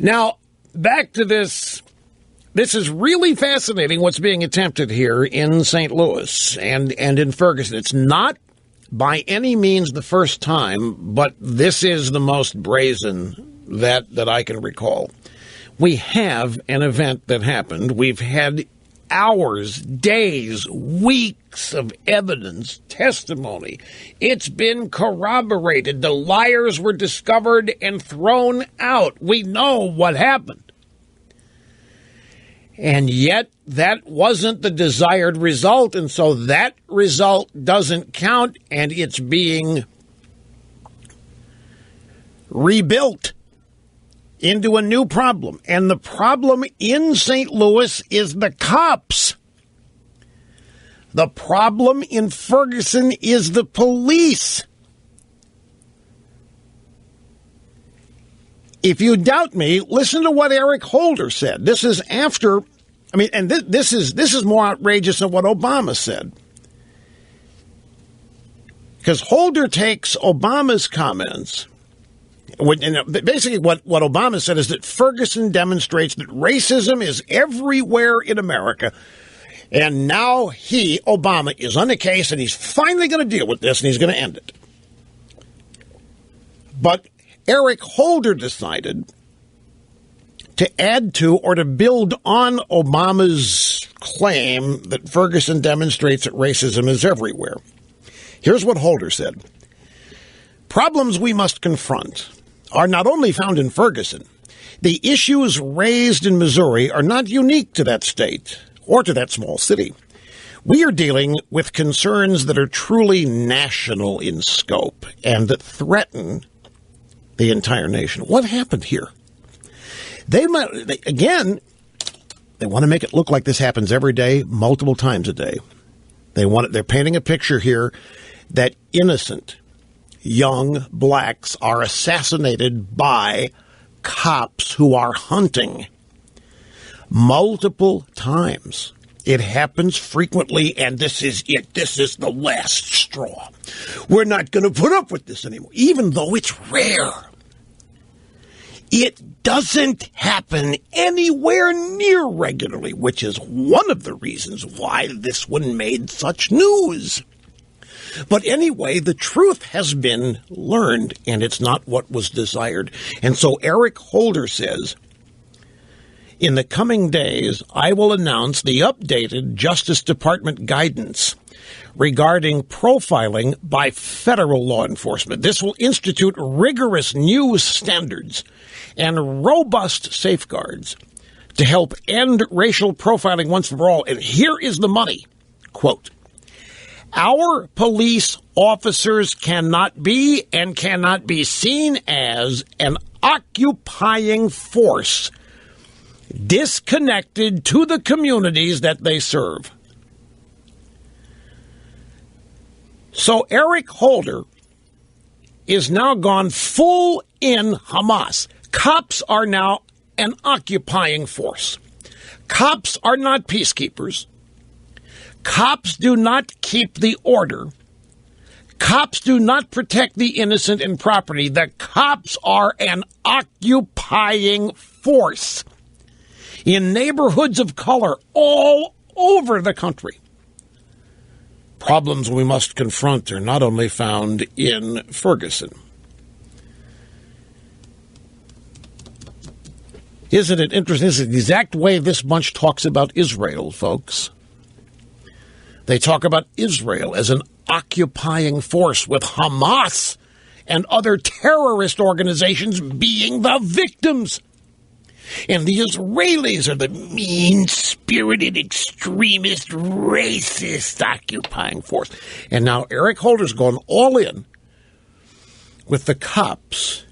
Now, back to this. This is really fascinating what's being attempted here in St. Louis and in Ferguson. It's not by any means the first time, but this is the most brazen that I can recall. We have an event that happened. We've had hours, days, weeks of evidence, testimony. It's been corroborated. The liars were discovered and thrown out. We know what happened. And yet that wasn't the desired result, and so that result doesn't count, and it's being rebuilt into a new problem. And the problem in St. Louis is the cops. The problem in Ferguson is the police. If you doubt me, listen to what Eric Holder said. This is after, and this is more outrageous than what Obama said. Because Holder takes Obama's comments. Basically, what Obama said is that Ferguson demonstrates that racism is everywhere in America. And now Obama, is on the case, and he's finally going to deal with this, and he's going to end it. But Eric Holder decided to add to or to build on Obama's claim that Ferguson demonstrates that racism is everywhere. Here's what Holder said. Problems we must confront are not only found in Ferguson. The issues raised in Missouri are not unique to that state or to that small city. We are dealing with concerns that are truly national in scope and that threaten the entire nation. What happened here? They want to make it look like this happens every day, multiple times a day. They're painting a picture here that innocent young blacks are assassinated by cops who are hunting multiple times. It happens frequently, and this is it. This is the last straw. We're not going to put up with this anymore, even though it's rare. It doesn't happen anywhere near regularly, which is one of the reasons why this one made such news. But anyway, the truth has been learned, and it's not what was desired. And so Eric Holder says, in the coming days, I will announce the updated Justice Department guidance regarding profiling by federal law enforcement. This will institute rigorous new standards and robust safeguards to help end racial profiling once and for all. And here is the money. Quote, our police officers cannot be and cannot be seen as an occupying force disconnected to the communities that they serve. So Eric Holder is now gone full in Hamas. Cops are now an occupying force. Cops are not peacekeepers. Cops do not keep the order. Cops do not protect the innocent and property. The cops are an occupying force in neighborhoods of color all over the country. Problems we must confront are not only found in Ferguson. Isn't it interesting? This is the exact way this bunch talks about Israel, folks. They talk about Israel as an occupying force, with Hamas and other terrorist organizations being the victims. And the Israelis are the mean-spirited, extremist, racist occupying force. And now Eric Holder's gone all in with the cops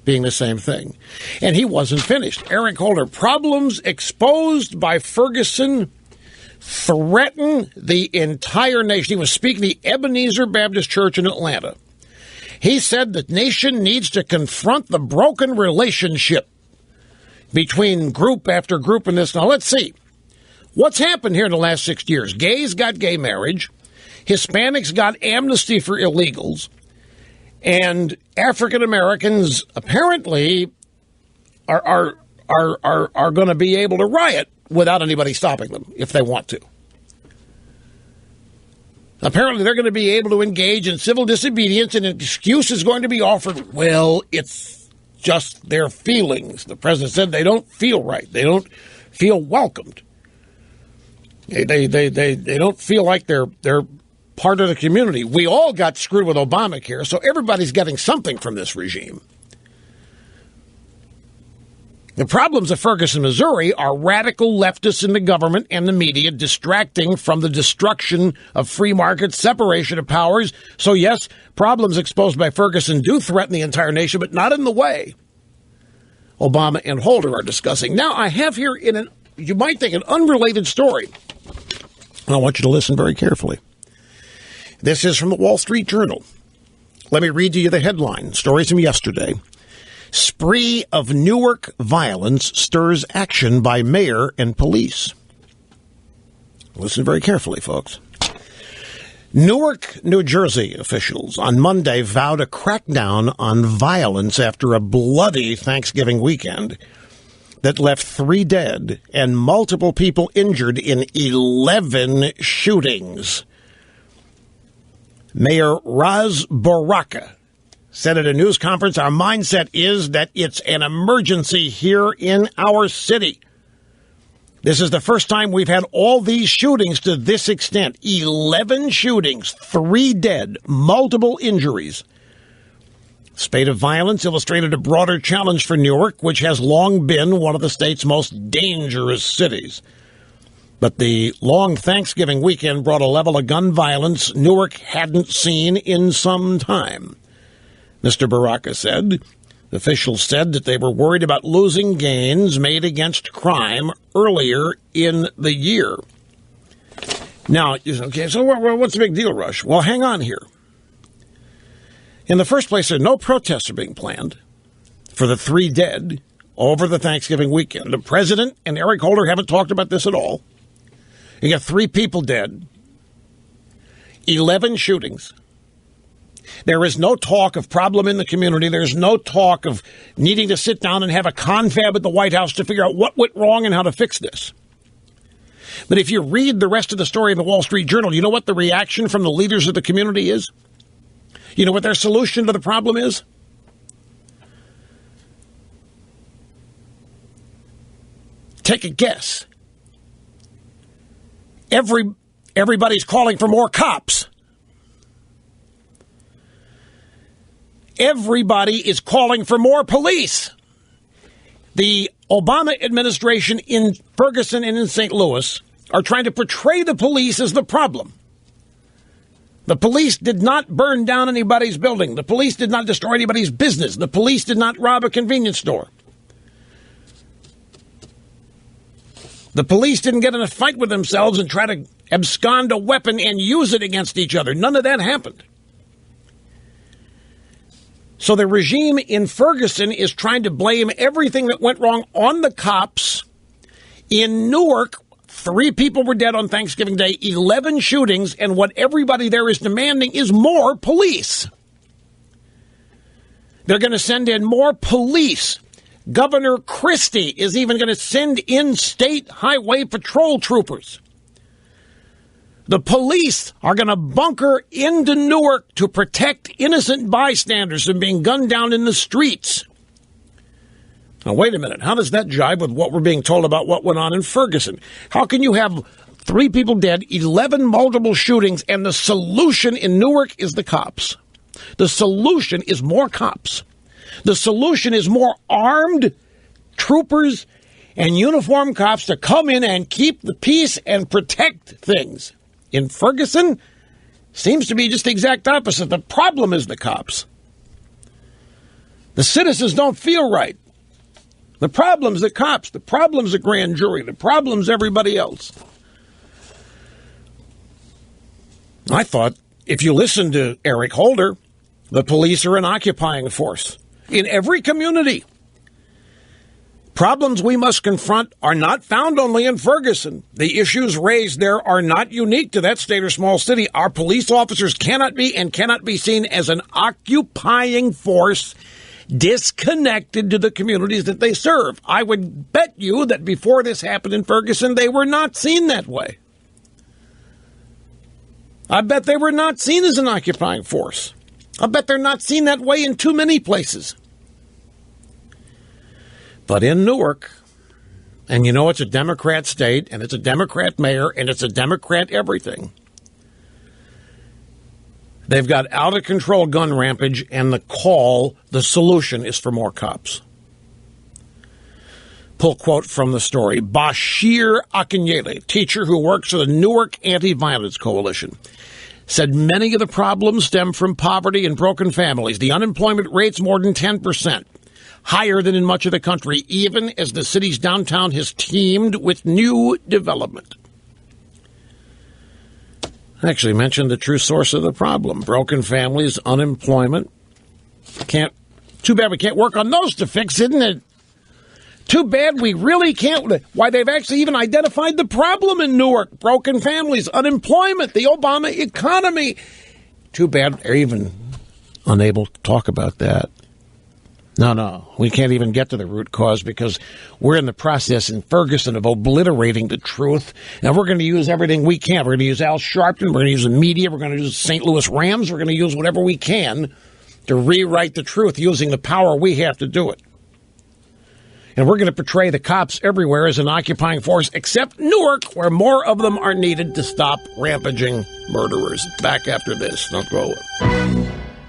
being the same thing. And he wasn't finished. Eric Holder, problems exposed by Ferguson threaten the entire nation. He was speaking to the Ebenezer Baptist Church in Atlanta. He said the nation needs to confront the broken relationship between group after group in this. Now, let's see. What's happened here in the last 6 years? Gays got gay marriage. Hispanics got amnesty for illegals. And African Americans apparently are going to be able to riot without anybody stopping them if they want to. Apparently, they're going to be able to engage in civil disobedience, and an excuse is going to be offered. Well, it's just their feelings. The president said they don't feel right. They don't feel welcomed. They don't feel like they're part of the community. We all got screwed with Obamacare, so everybody's getting something from this regime. The problems of Ferguson, Missouri are radical leftists in the government and the media distracting from the destruction of free market, separation of powers. So, yes, problems exposed by Ferguson do threaten the entire nation, but not in the way Obama and Holder are discussing. Now, I have here you might think, an unrelated story. I want you to listen very carefully. This is from the Wall Street Journal. Let me read to you the headline. Stories from yesterday. Spree of Newark violence stirs action by mayor and police. Listen very carefully, folks. Newark, New Jersey officials on Monday vowed a crackdown on violence after a bloody Thanksgiving weekend that left 3 dead and multiple people injured in 11 shootings. Mayor Raz Baraka said at a news conference, "Our mindset is that it's an emergency here in our city. This is the first time we've had all these shootings to this extent. 11 shootings, 3 dead, multiple injuries." The spate of violence illustrated a broader challenge for Newark, which has long been one of the state's most dangerous cities. But the long Thanksgiving weekend brought a level of gun violence Newark hadn't seen in some time. Mr. Baraka said. Officials said that they were worried about losing gains made against crime earlier in the year. Now, okay, so what's the big deal, Rush? Well, hang on here. In the first place, no protests are being planned for the 3 dead over the Thanksgiving weekend. The president and Eric Holder haven't talked about this at all. You got 3 people dead, 11 shootings. There is no talk of problem in the community. There's no talk of needing to sit down and have a confab at the White House to figure out what went wrong and how to fix this. But if you read the rest of the story in the Wall Street Journal, you know what the reaction from the leaders of the community is? You know what their solution to the problem is? Take a guess. Everybody's calling for more cops. Everybody is calling for more police. The Obama administration in Ferguson and in St. Louis are trying to portray the police as the problem. The police did not burn down anybody's building. The police did not destroy anybody's business. The police did not rob a convenience store. The police didn't get in a fight with themselves and try to abscond a weapon and use it against each other. None of that happened. So the regime in Ferguson is trying to blame everything that went wrong on the cops. In Newark, 3 people were dead on Thanksgiving Day, 11 shootings, and what everybody there is demanding is more police. They're going to send in more police. Governor Christie is even going to send in state highway patrol troopers. The police are going to bunker into Newark to protect innocent bystanders from being gunned down in the streets. Now, wait a minute. How does that jive with what we're being told about what went on in Ferguson? How can you have 3 people dead, 11 multiple shootings, and the solution in Newark is the cops? The solution is more cops. The solution is more armed troopers and uniformed cops to come in and keep the peace and protect things. In Ferguson, seems to be just the exact opposite. The problem is the cops. The citizens don't feel right. The problem's the cops. The problem's the grand jury. The problem's everybody else. I thought if you listen to Eric Holder, the police are an occupying force in every community. Problems we must confront are not found only in Ferguson. The issues raised there are not unique to that state or small city. Our police officers cannot be and cannot be seen as an occupying force disconnected to the communities that they serve. I would bet you that before this happened in Ferguson, they were not seen that way. I bet they were not seen as an occupying force. I bet they're not seen that way in too many places. But in Newark, and you know it's a Democrat state, and it's a Democrat mayor, and it's a Democrat everything, they've got out-of-control gun rampage, and the solution is for more cops. Pull quote from the story. Bashir Akinyele, teacher who works for the Newark Anti-Violence Coalition, said many of the problems stem from poverty and broken families. The unemployment rate's more than 10%, higher than in much of the country, even as the city's downtown has teemed with new development. I actually mentioned the true source of the problem. Broken families, unemployment. Too bad we can't work on those to fix, isn't it? Too bad we really can't. Why, they've actually even identified the problem in Newark. Broken families, unemployment, the Obama economy. Too bad they're even unable to talk about that. No, we can't even get to the root cause because we're in the process in Ferguson of obliterating the truth. And we're going to use everything we can. We're going to use Al Sharpton. We're going to use the media. We're going to use St. Louis Rams. We're going to use whatever we can to rewrite the truth using the power we have to do it. And we're going to portray the cops everywhere as an occupying force, except Newark, where more of them are needed to stop rampaging murderers. Back after this. Don't go away.